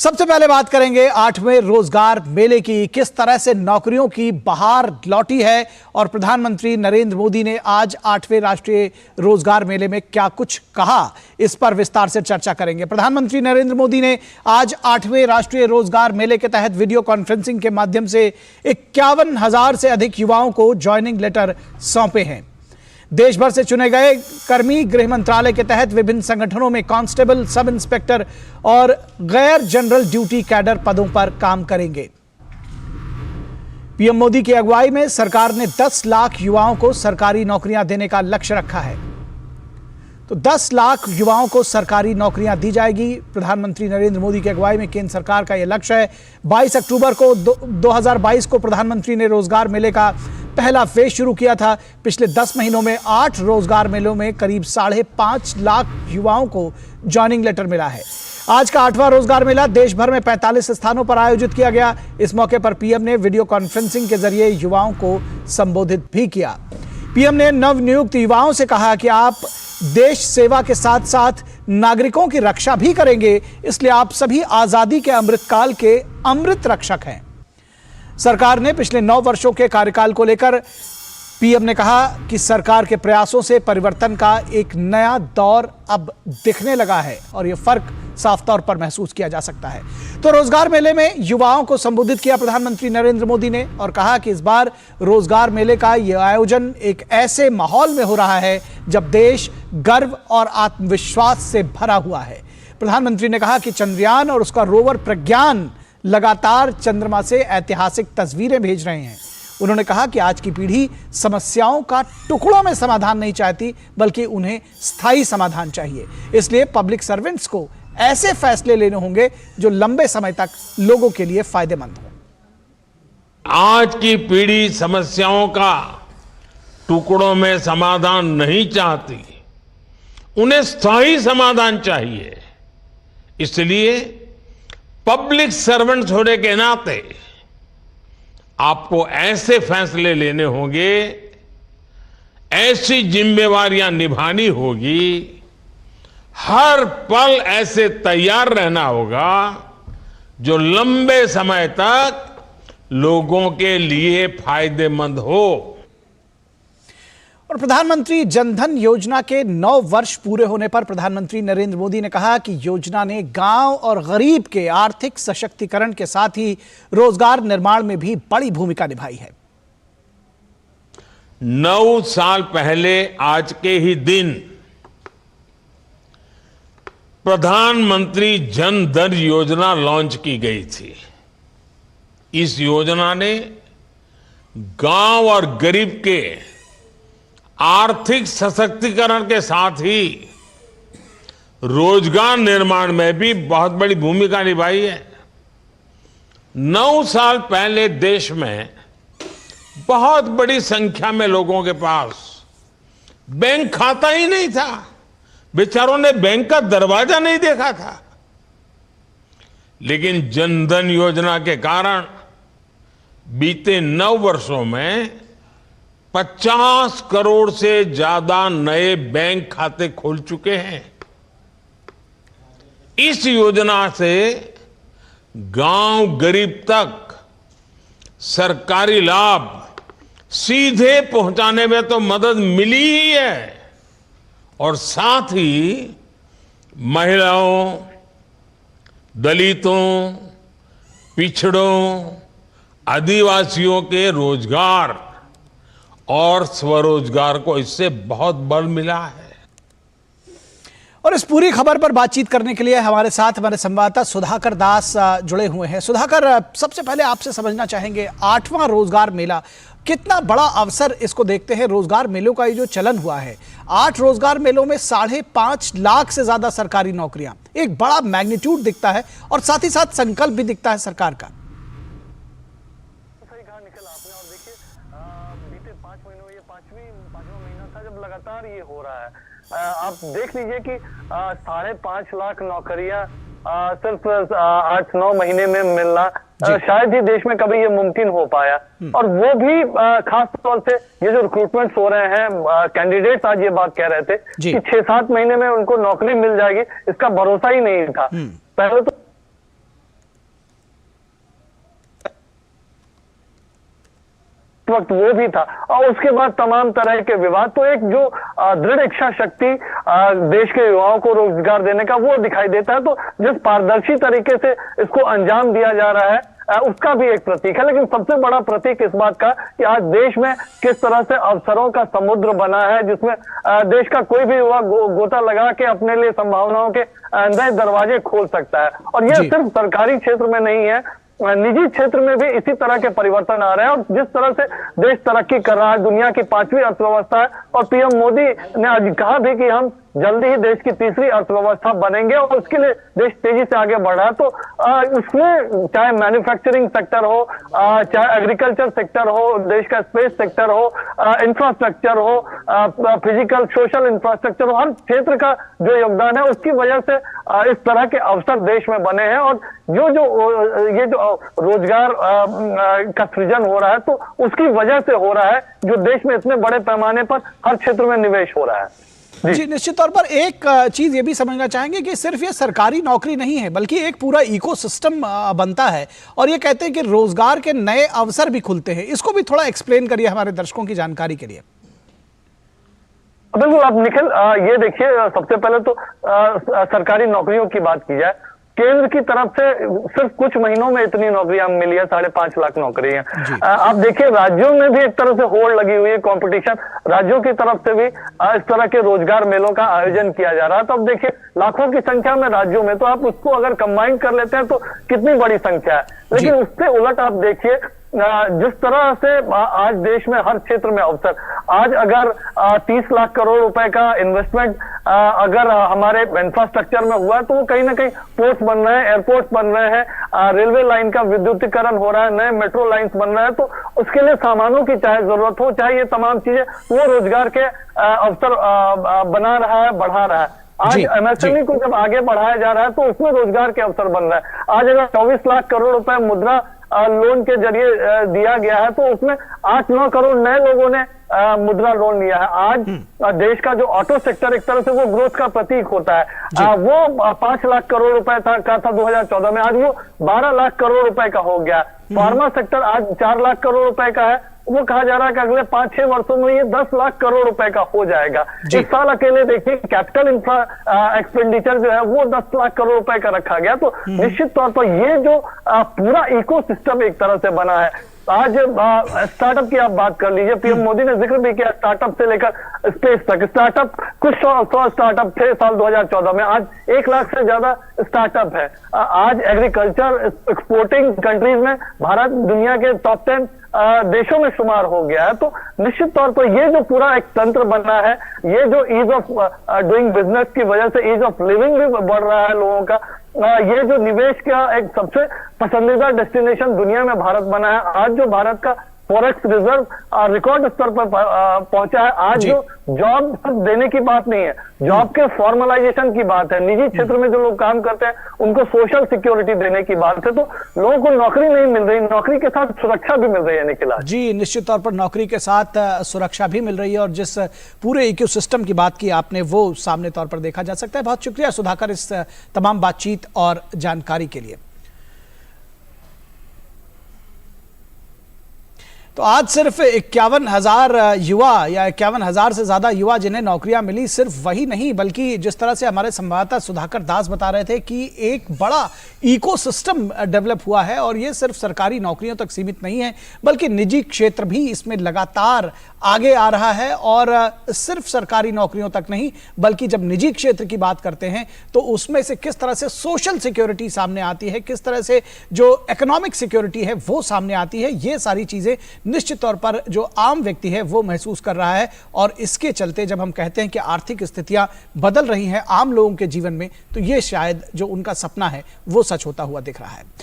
सबसे पहले बात करेंगे 8वें रोजगार मेले की। किस तरह से नौकरियों की बहार लौटी है और प्रधानमंत्री नरेंद्र मोदी ने आज 8वें राष्ट्रीय रोजगार मेले में क्या कुछ कहा, इस पर विस्तार से चर्चा करेंगे। प्रधानमंत्री नरेंद्र मोदी ने आज 8वें राष्ट्रीय रोजगार मेले के तहत वीडियो कॉन्फ्रेंसिंग के माध्यम से 51,000 से अधिक युवाओं को ज्वाइनिंग लेटर सौंपे हैं। देश भर से चुने गए कर्मी गृह मंत्रालय के तहत विभिन्न संगठनों में कांस्टेबल, सब इंस्पेक्टर और गैर जनरल ड्यूटी कैडर पदों पर काम करेंगे। पीएम मोदी की अगुवाई में सरकार ने 10 लाख युवाओं को सरकारी नौकरियां देने का लक्ष्य रखा है। तो 10 लाख युवाओं को सरकारी नौकरियां दी जाएगी। प्रधानमंत्री नरेंद्र मोदी की अगुवाई में केंद्र सरकार का यह लक्ष्य है। 22 अक्टूबर को 2022 को प्रधानमंत्री ने रोजगार मेले का पहला फेज शुरू किया था। पिछले 10 महीनों में 8 रोजगार मेलों में करीब 5.5 लाख युवाओं को ज्वाइनिंग लेटर मिला है। आज का 8वां रोजगार मेला देश भर में 45 स्थानों पर आयोजित किया गया। इस मौके पर पीएम ने वीडियो कॉन्फ्रेंसिंग के जरिए युवाओं को संबोधित भी किया। पीएम ने नवनियुक्त युवाओं से कहा कि आप देश सेवा के साथ साथ नागरिकों की रक्षा भी करेंगे, इसलिए आप सभी आजादी के अमृतकाल के अमृत रक्षक हैं। सरकार ने पिछले 9 वर्षों के कार्यकाल को लेकर पीएम ने कहा कि सरकार के प्रयासों से परिवर्तन का एक नया दौर अब दिखने लगा है और यह फर्क साफ तौर पर महसूस किया जा सकता है। तो रोजगार मेले में युवाओं को संबोधित किया प्रधानमंत्री नरेंद्र मोदी ने और कहा कि इस बार रोजगार मेले का यह आयोजन एक ऐसे माहौल में हो रहा है जब देश गर्व और आत्मविश्वास से भरा हुआ है। प्रधानमंत्री ने कहा कि चंद्रयान और उसका रोवर प्रज्ञान लगातार चंद्रमा से ऐतिहासिक तस्वीरें भेज रहे हैं। उन्होंने कहा कि आज की पीढ़ी समस्याओं का टुकड़ों में समाधान नहीं चाहती, बल्कि उन्हें स्थायी समाधान चाहिए। इसलिए पब्लिक सर्वेंट्स को ऐसे फैसले लेने होंगे जो लंबे समय तक लोगों के लिए फायदेमंद हो। आज की पीढ़ी समस्याओं का टुकड़ों में समाधान नहीं चाहती, उन्हें स्थायी समाधान चाहिए। इसलिए पब्लिक सर्वेंट्स होने के नाते आपको ऐसे फैसले लेने होंगे, ऐसी जिम्मेवारियां निभानी होगी, हर पल ऐसे तैयार रहना होगा जो लंबे समय तक लोगों के लिए फायदेमंद हो। और प्रधानमंत्री जनधन योजना के 9 वर्ष पूरे होने पर प्रधानमंत्री नरेंद्र मोदी ने कहा कि योजना ने गांव और गरीब के आर्थिक सशक्तिकरण के साथ ही रोजगार निर्माण में भी बड़ी भूमिका निभाई है। 9 साल पहले आज के ही दिन प्रधानमंत्री जनधन योजना लॉन्च की गई थी। इस योजना ने गांव और गरीब के आर्थिक सशक्तिकरण के साथ ही रोजगार निर्माण में भी बहुत बड़ी भूमिका निभाई है। 9 साल पहले देश में बहुत बड़ी संख्या में लोगों के पास बैंक खाता ही नहीं था, बेचारों ने बैंक का दरवाजा नहीं देखा था। लेकिन जनधन योजना के कारण बीते 9 वर्षों में 50 करोड़ से ज्यादा नए बैंक खाते खोल चुके हैं। इस योजना से गांव गरीब तक सरकारी लाभ सीधे पहुंचाने में तो मदद मिली ही है और साथ ही महिलाओं, दलितों, पिछड़ों, आदिवासियों के रोजगार और स्वरोजगार को इससे बहुत बल मिला है। और इस पूरी खबर पर बातचीत करने के लिए हमारे साथ हमारे संवाददाता सुधाकर दास जुड़े हुए हैं। सुधाकर, सबसे पहले आपसे समझना चाहेंगे 8वां रोजगार मेला कितना बड़ा अवसर इसको देखते हैं। रोजगार मेलों का ये जो चलन हुआ है, 8 रोजगार मेलों में 5.5 लाख से ज्यादा सरकारी नौकरियां, एक बड़ा मैग्नीट्यूड दिखता है और साथ ही साथ संकल्प भी दिखता है सरकार का। सही कहा निखिल आपने। और देखिए बीते 5 महीनों में ये पांचवा महीना था जब लगातार ये हो रहा है। आप देख लीजिए कि 5.5 लाख नौकरियां सिर्फ 8-9 महीने में मिलना शायद ही देश में कभी ये मुमकिन हो पाया। और वो भी खास तौर से ये जो रिक्रूटमेंट्स हो रहे हैं, कैंडिडेट्स आज ये बात कह रहे थे कि 6-7 महीने में उनको नौकरी मिल जाएगी, इसका भरोसा ही नहीं था। पहले तो वक्त वो भी था, और उसके बाद तमाम तरह के विवाद। तो एक जो दृढ़ इच्छा शक्ति देश के युवाओं को रोजगार देने का वो दिखाई देता है। तो जिस पारदर्शी तरीके से इसको अंजाम दिया जा रहा है उसका भी एक प्रतीक है। लेकिन सबसे बड़ा प्रतीक इस बात का कि आज देश में किस तरह से अवसरों का समुद्र बना है, जिसमें देश का कोई भी युवा गोता लगा के अपने लिए संभावनाओं के नए दरवाजे खोल सकता है। और यह सिर्फ सरकारी क्षेत्र में नहीं है, निजी क्षेत्र में भी इसी तरह के परिवर्तन आ रहे हैं। और जिस तरह से देश तरक्की कर रहा है, दुनिया की 5वीं अर्थव्यवस्था है, और पीएम मोदी ने आज कहा भी कि हम जल्दी ही देश की 3री अर्थव्यवस्था बनेंगे, और उसके लिए देश तेजी से आगे बढ़ रहा है। तो उसमें चाहे मैन्युफैक्चरिंग सेक्टर हो, चाहे एग्रीकल्चर सेक्टर हो, देश का स्पेस सेक्टर हो, इंफ्रास्ट्रक्चर हो, फिजिकल सोशल इंफ्रास्ट्रक्चर हो, हर क्षेत्र का जो योगदान है उसकी वजह से इस तरह के अवसर देश में बने हैं। और ये जो रोजगार का सृजन हो रहा है, तो उसकी वजह से हो रहा है, जो देश में इतने बड़े पैमाने पर हर क्षेत्र में निवेश हो रहा है। जी, निश्चित तौर पर एक चीज ये भी समझना चाहेंगे कि सिर्फ ये सरकारी नौकरी नहीं है, बल्कि एक पूरा इकोसिस्टम बनता है, और ये कहते हैं कि रोजगार के नए अवसर भी खुलते हैं। इसको भी थोड़ा एक्सप्लेन करिए हमारे दर्शकों की जानकारी के लिए। बिल्कुल। आप निखिल ये देखिए, सबसे पहले तो सरकारी नौकरियों की बात की जाए, केंद्र की तरफ से सिर्फ कुछ महीनों में इतनी नौकरियां मिली है, 5.5 लाख नौकरियां। आप देखिए राज्यों में भी एक तरह से होड़ लगी हुई है, कंपटीशन राज्यों की तरफ से भी इस तरह के रोजगार मेलों का आयोजन किया जा रहा है। तो अब देखिए लाखों की संख्या में राज्यों में, तो आप उसको अगर कंबाइन कर लेते हैं तो कितनी बड़ी संख्या है। लेकिन उससे उलट आप देखिए जिस तरह से आज देश में हर क्षेत्र में अवसर, आज अगर 30 लाख करोड़ रुपए का इन्वेस्टमेंट अगर हमारे इंफ्रास्ट्रक्चर में हुआ है, तो वो कहीं ना कहीं पोर्ट्स बन रहे हैं, एयरपोर्ट्स बन रहे हैं, रेलवे लाइन का विद्युतीकरण हो रहा है, नए मेट्रो लाइंस बन रहे हैं। तो उसके लिए सामानों की चाहे जरूरत हो, चाहे ये तमाम चीजें, वो रोजगार के अवसर बना रहा है, बढ़ा रहा है। आज एमएसएमई को जब आगे बढ़ाया जा रहा है तो उसमें रोजगार के अवसर बन रहा है। आज अगर 24 लाख करोड़ रुपए मुद्रा लोन के जरिए दिया गया है, तो उसमें 8-9 करोड़ नए लोगों ने मुद्रा लोन लिया है। आज देश का जो ऑटो सेक्टर एक तरह से वो ग्रोथ का प्रतीक होता है, वो 5 लाख करोड़ रुपए का था 2014 में, आज वो 12 लाख करोड़ रुपए का हो गया। फार्मा सेक्टर आज 4 लाख करोड़ रुपए का है, वो कहा जा रहा है कि अगले 5-6 वर्षों में ये 10 लाख करोड़ रुपए का हो जाएगा। इस साल अकेले देखिए कैपिटल इंफ्रा एक्सपेंडिचर जो है वो 10 लाख करोड़ रुपए का रखा गया। तो निश्चित तौर पर ये जो पूरा इकोसिस्टम एक तरह से बना है। आज स्टार्टअप की आप बात कर लीजिए, पीएम मोदी ने जिक्र भी किया स्टार्टअप से लेकर स्पेस तक। स्टार्टअप कुछ 100 स्टार्टअप थे साल 2014 में, आज 1 लाख से ज्यादा स्टार्टअप है। आज एग्रीकल्चर एक्सपोर्टिंग कंट्रीज में भारत दुनिया के टॉप 10 देशों में शुमार हो गया है। तो निश्चित तौर पर ये जो पूरा एक तंत्र बना है, ये जो ईज ऑफ डूइंग बिजनेस की वजह से ईज ऑफ लिविंग भी बढ़ रहा है लोगों का, ये जो निवेश का एक सबसे पसंदीदा डेस्टिनेशन दुनिया में भारत बना है। आज जो भारत का फॉरेक्स रिजर्व रिकॉर्ड स्तर पर पहुंचा है। आज जो जॉब सिर्फ देने की बात नहीं है, जॉब के फॉर्मलाइजेशन की बात है। निजी क्षेत्र में जो लोग काम करते हैं उनको सोशल सिक्योरिटी देने की बात है। तो लोगों को नौकरी नहीं मिल रही, नौकरी के साथ सुरक्षा भी मिल रही है निखिल। जी, निश्चित तौर पर नौकरी के साथ सुरक्षा भी मिल रही है, और जिस पूरे इकोसिस्टम की बात की आपने वो सामने तौर पर देखा जा सकता है। बहुत शुक्रिया सुधाकर इस तमाम बातचीत और जानकारी के लिए। तो आज सिर्फ 51,000 युवा या 51,000 से ज्यादा युवा जिन्हें नौकरियां मिली, सिर्फ वही नहीं बल्कि जिस तरह से हमारे संवाददाता सुधाकर दास बता रहे थे कि एक बड़ा इकोसिस्टम डेवलप हुआ है, और ये सिर्फ सरकारी नौकरियों तक सीमित नहीं है बल्कि निजी क्षेत्र भी इसमें लगातार आगे आ रहा है। और सिर्फ सरकारी नौकरियों तक नहीं बल्कि जब निजी क्षेत्र की बात करते हैं तो उसमें से किस तरह से सोशल सिक्योरिटी सामने आती है, किस तरह से जो इकोनॉमिक सिक्योरिटी है वो सामने आती है, ये सारी चीजें निश्चित तौर पर जो आम व्यक्ति है वो महसूस कर रहा है। और इसके चलते जब हम कहते हैं कि आर्थिक स्थितियां बदल रही हैं आम लोगों के जीवन में, तो ये शायद जो उनका सपना है वो सच होता हुआ दिख रहा है।